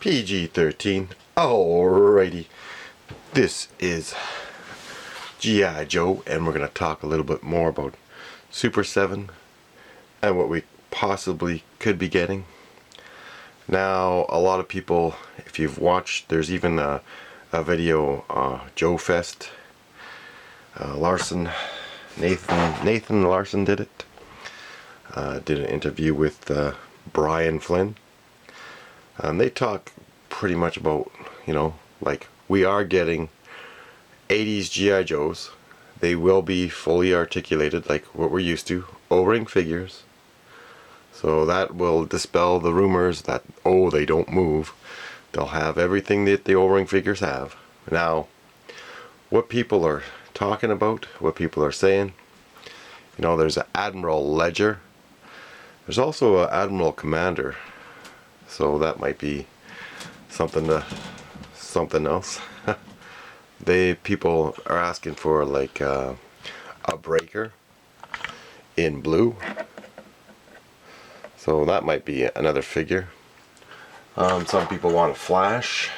PG-13. Alrighty. This is G.I. Joe, and we're going to talk a little bit more about Super 7 and what we possibly could be getting. Now, a lot of people, if you've watched, there's even a video, Joe Fest, Nathan Larson did it. Did an interview with Brian Flynn. They talk pretty much about, like we are getting 80s G.I. Joes. They will be fully articulated like what we're used to, O-ring figures. So that will dispel the rumors that, oh, they don't move. They'll have everything that the O-ring figures have. Now, what people are talking about, what people are saying, there's an Admiral Ledger. There's also an Admiral Commander. So that might be something else. People are asking for like a breaker in blue. So that might be another figure. Some people want a Flash.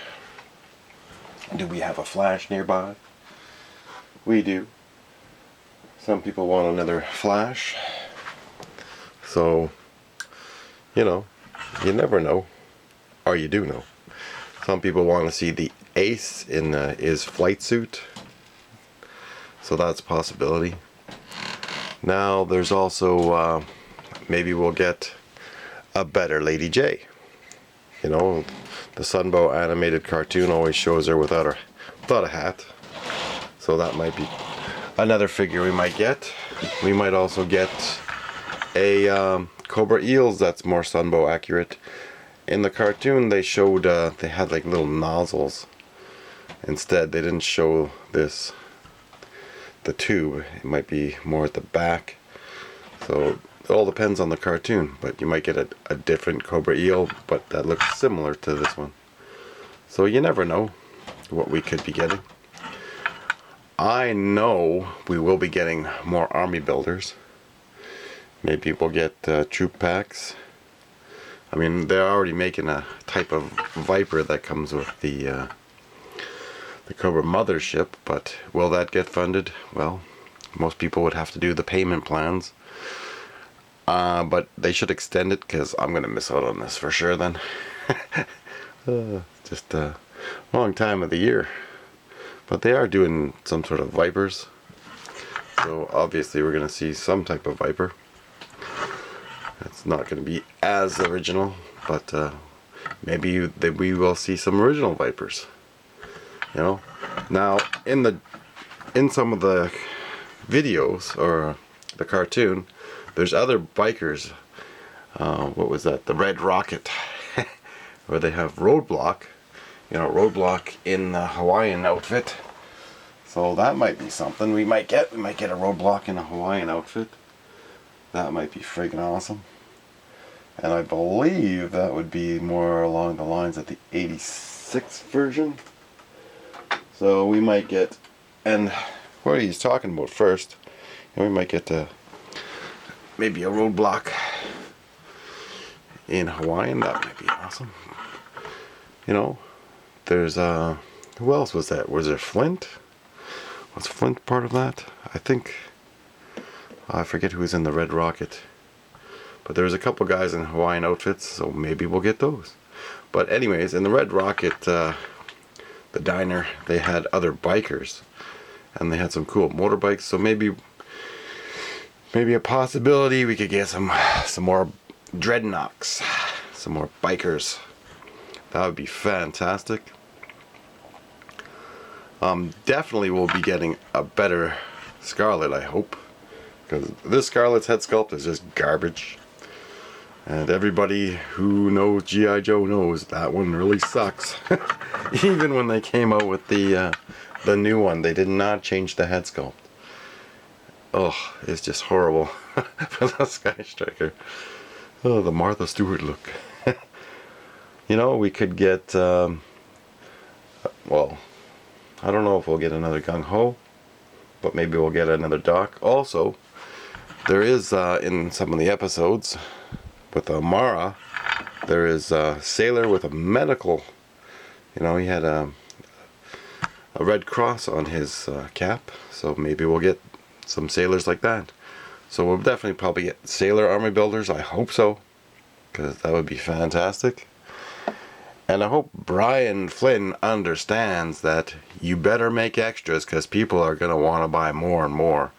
Do we have a Flash nearby? We do. Some people want another Flash. So, you never know, or you do know. Some people want to see the Ace in his flight suit, so that's a possibility. Now there's also maybe we'll get a better Lady J. The Sunbow animated cartoon always shows her without a hat, so that might be another figure we might get. We might also get a Cobra Eels that's more Sunbow accurate. In the cartoon they showed they had like little nozzles. Instead they didn't show the tube. It might be more at the back. So it all depends on the cartoon, but you might get a different Cobra Eel, but that looks similar to this one. So you never know what we could be getting. I know we will be getting more army builders. Maybe we'll get troop packs. I mean, they're already making a type of Viper that comes with the Cobra mothership, but will that get funded? Well, most people would have to do the payment plans. But they should extend it, because I'm going to miss out on this for sure then. Just a long time of the year. But they are doing some sort of Vipers. So obviously we're going to see some type of Viper. It's not going to be as original, but maybe we will see some original Vipers. Now in some of the videos or the cartoon, there's other bikers. What was that? The Red Rocket, where they have Roadblock. Roadblock in the Hawaiian outfit. So that might be something we might get. We might get a Roadblock in a Hawaiian outfit. That might be friggin' awesome. And I believe that would be more along the lines of the 86 version. So we might get, and what he's talking about first, we might get maybe a Roadblock in Hawaiian. That might be awesome. There's who else was that? Was there Flint? Was Flint part of that? I think I forget who was in the Red Rocket. But there's a couple guys in Hawaiian outfits, so maybe we'll get those. But anyways, in the Red Rocket, the diner, they had other bikers, and they had some cool motorbikes. So maybe a possibility we could get some more dreadnoughts, some more bikers. That would be fantastic. Definitely we'll be getting a better Scarlet, I hope, because this Scarlet's head sculpt is just garbage. And everybody who knows G.I. Joe knows that one really sucks. Even when they came out with the new one, they did not change the head sculpt. Oh, it's just horrible for the Sky Striker. Oh, the Martha Stewart look. We could get, well, I don't know if we'll get another Gung Ho, but maybe we'll get another Doc. Also, there is, in some of the episodes, with Mara, There is a sailor with a medical, you know, he had a Red Cross on his cap, so maybe we'll get some sailors like that. So we'll definitely probably get sailor army builders. I hope so, because that would be fantastic. And I hope Brian Flynn understands that you better make extras, because people are going to want to buy more and more.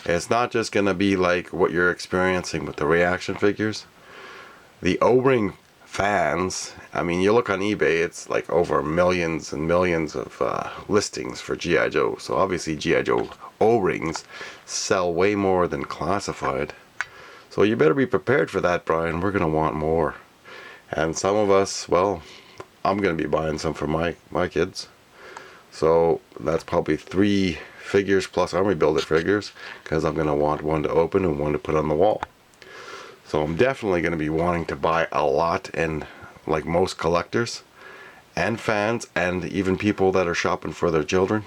It's not just going to be like what you're experiencing with the reaction figures. The O-ring fans, I mean, you look on eBay, it's like over millions and millions of listings for G.I. Joe. So obviously G.I. Joe O-rings sell way more than classified. So you better be prepared for that, Brian. We're going to want more. And some of us, well, I'm going to be buying some for my kids. So that's probably 3 figures plus Army Builder figures, because I'm going to want one to open and one to put on the wall. So I'm definitely going to be wanting to buy a lot, and like most collectors and fans and even people that are shopping for their children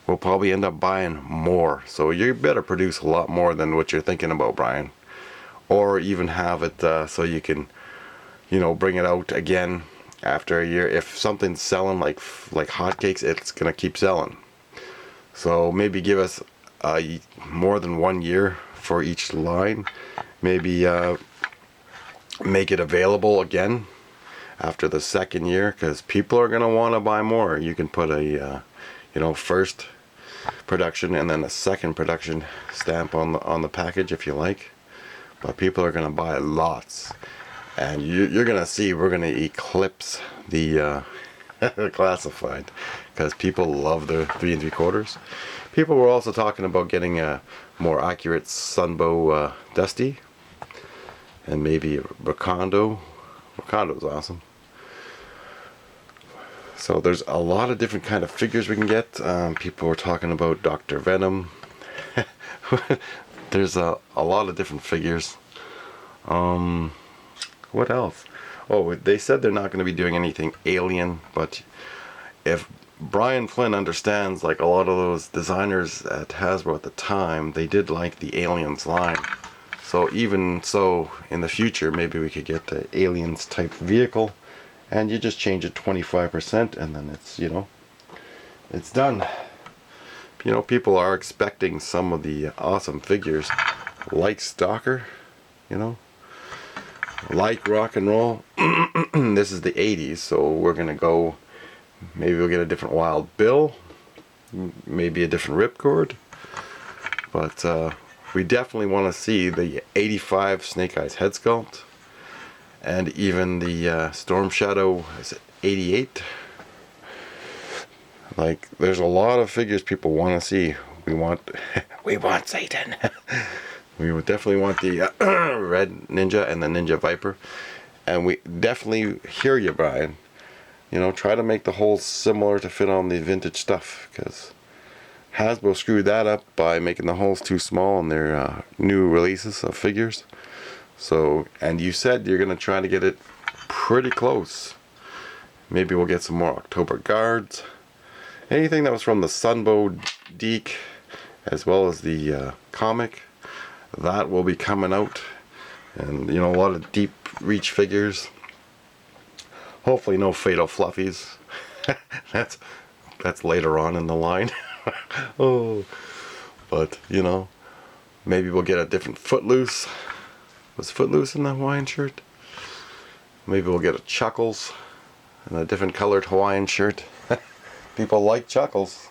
will probably end up buying more. So you better produce a lot more than what you're thinking about, Brian. Or even have it so you can, you know, bring it out again after a year. If something's selling like hotcakes, it's going to keep selling. So maybe give us more than 1 year for each line. Maybe make it available again after the 2nd year, because people are going to want to buy more. You can put a you know, first production and then a second production stamp on the package if you like, but people are going to buy lots, and you're going to see we're going to eclipse the classified, because people love their 3 3/4. People were also talking about getting a more accurate Sunbow Dusty, and maybe Wakando. Wakando's awesome. So there's a lot of different kind of figures we can get. People were talking about Dr. Venom. There's a lot of different figures. What else? Oh, they said they're not going to be doing anything alien, but if Brian Flynn understands, like a lot of those designers at Hasbro at the time, they did like the Aliens line. So even so, in the future, maybe we could get the Aliens type vehicle, and you just change it 25%, and then it's, you know, it's done. You know, people are expecting some of the awesome figures, like Stalker, you know, like Rock and Roll. This is the 80s, so we're gonna go. Maybe we'll get a different Wild Bill, maybe a different Ripcord, but we definitely want to see the 85 Snake Eyes head sculpt, and even the Storm Shadow, is it 88? Like, there's a lot of figures people want to see. We want Satan. We would definitely want the Red Ninja and the Ninja Viper, and we definitely hear you, Brian. You know, try to make the holes similar to fit on the vintage stuff, because Hasbro screwed that up by making the holes too small in their new releases of figures. So, and you said you're going to try to get it pretty close. Maybe we'll get some more October Guards. Anything that was from the Sunbow Deke, as well as the comic, that will be coming out. And, you know, a lot of deep reach figures. Hopefully no Fatal Fluffies. that's later on in the line. Oh, but you know, maybe we'll get a different Footloose. Was Footloose in the Hawaiian shirt? Maybe we'll get a Chuckles and a different colored Hawaiian shirt. People like Chuckles,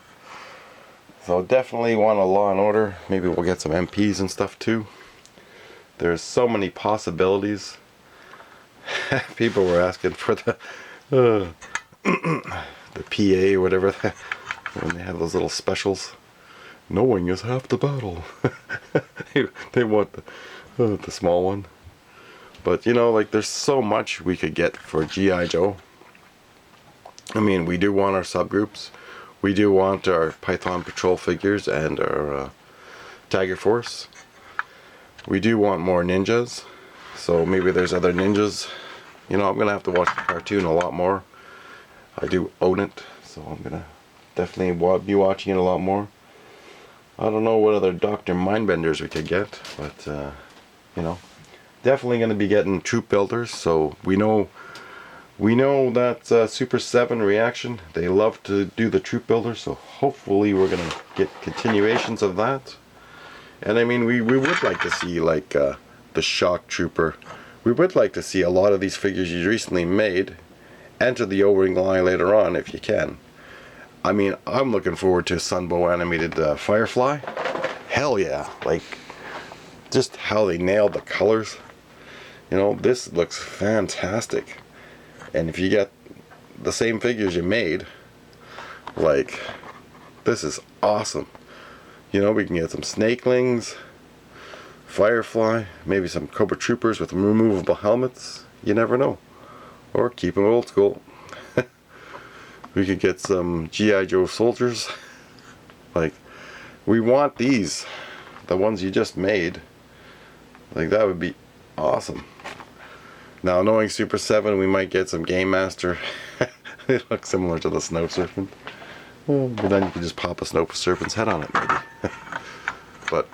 so definitely want a Law and Order. Maybe we'll get some MPs and stuff too. There's so many possibilities. People were asking for the PA or whatever, when they have those little specials. Knowing is half the battle. They want the small one. But you know, like, there's so much we could get for G.I. Joe. I mean, we do want our subgroups. We do want our Python Patrol figures and our Tiger Force. We do want more ninjas. So maybe there's other ninjas. You know, I'm going to have to watch the cartoon a lot more. I do own it, so I'm going to definitely be watching it a lot more. I don't know what other Dr. Mindbenders we could get, but, you know, definitely going to be getting troop builders. So we know that Super7 reaction, they love to do the troop builders. So hopefully we're going to get continuations of that. And I mean, we would like to see like the shock trooper. We would like to see a lot of these figures you recently made enter the O-ring line later on if you can. I mean, I'm looking forward to Sunbow animated Firefly. Hell yeah, like just how they nailed the colors. You know, this looks fantastic. And if you get the same figures you made, like, this is awesome. You know, we can get some snakelings, Firefly, maybe some Cobra Troopers with removable helmets. You never know. Or keep them old school. We could get some G.I.Joe soldiers. Like, we want these. The ones you just made. Like, that would be awesome. Now, knowing Super7, we might get some Game Master. They look similar to the Snow Serpent. But then you can just pop a Snow Serpent's head on it, maybe. But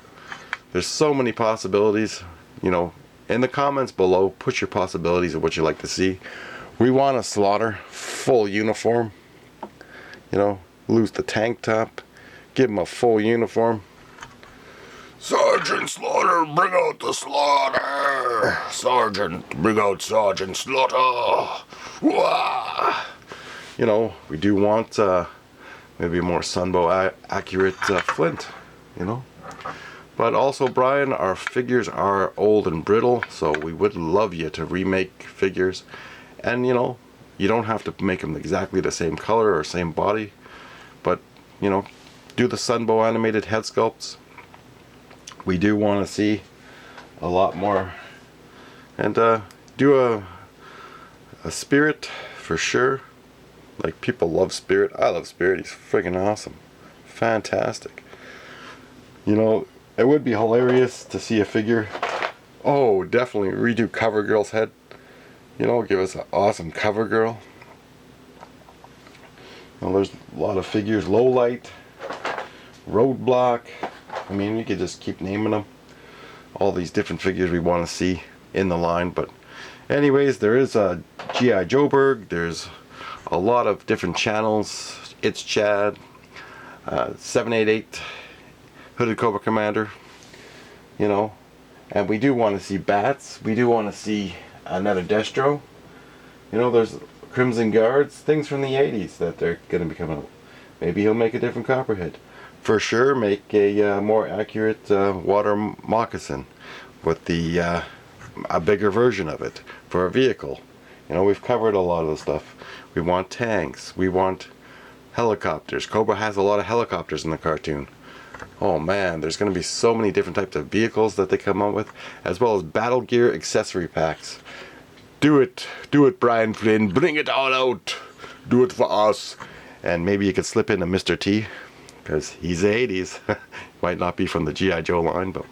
there's so many possibilities. You know, in the comments below, put your possibilities of what you'd like to see. We want a Slaughter full uniform. You know, lose the tank top, give him a full uniform. Sergeant Slaughter, bring out the slaughter. Sergeant, bring out Sergeant Slaughter. Wah! You know, we do want maybe a more Sunbow accurate Flint, you know. But also, Brian, our figures are old and brittle, so we would love you to remake figures. And, you know, you don't have to make them exactly the same color or same body. But, you know, do the Sunbow animated head sculpts. We do want to see a lot more. And do a Spirit for sure. Like, people love Spirit. I love Spirit. He's friggin' awesome. Fantastic. You know, it would be hilarious to see a figure. Oh, definitely redo CoverGirl's head. You know, give us an awesome CoverGirl. Well, there's a lot of figures. Low Light, Roadblock. I mean, we could just keep naming them. All these different figures we want to see in the line. But anyways, there is a G.I. Joburg. There's a lot of different channels. It's Chad, 788, Hooded Cobra Commander. You know, and we do want to see Bats. We do want to see another Destro. You know, there's Crimson Guards, things from the 80s that they're going to be coming out. Maybe he'll make a different Copperhead. For sure, make a more accurate water moccasin with the a bigger version of it for a vehicle. You know, we've covered a lot of the stuff. We want tanks. We want helicopters. Cobra has a lot of helicopters in the cartoon. Oh man, there's going to be so many different types of vehicles that they come up with, as well as battle gear accessory packs. Do it, Brian Flynn, bring it all out. Do it for us. And maybe you could slip in a Mr. T, because he's the 80s. Might not be from the G.I. Joe line, but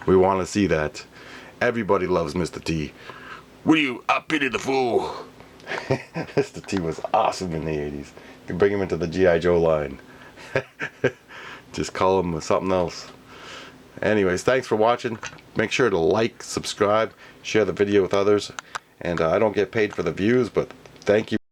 we want to see that. Everybody loves Mr. T. Will you pity the fool? Mr. T was awesome in the 80s. You can bring him into the G.I. Joe line. Just call him something else. Anyways, thanks for watching. Make sure to like, subscribe, share the video with others. And I don't get paid for the views, but thank you.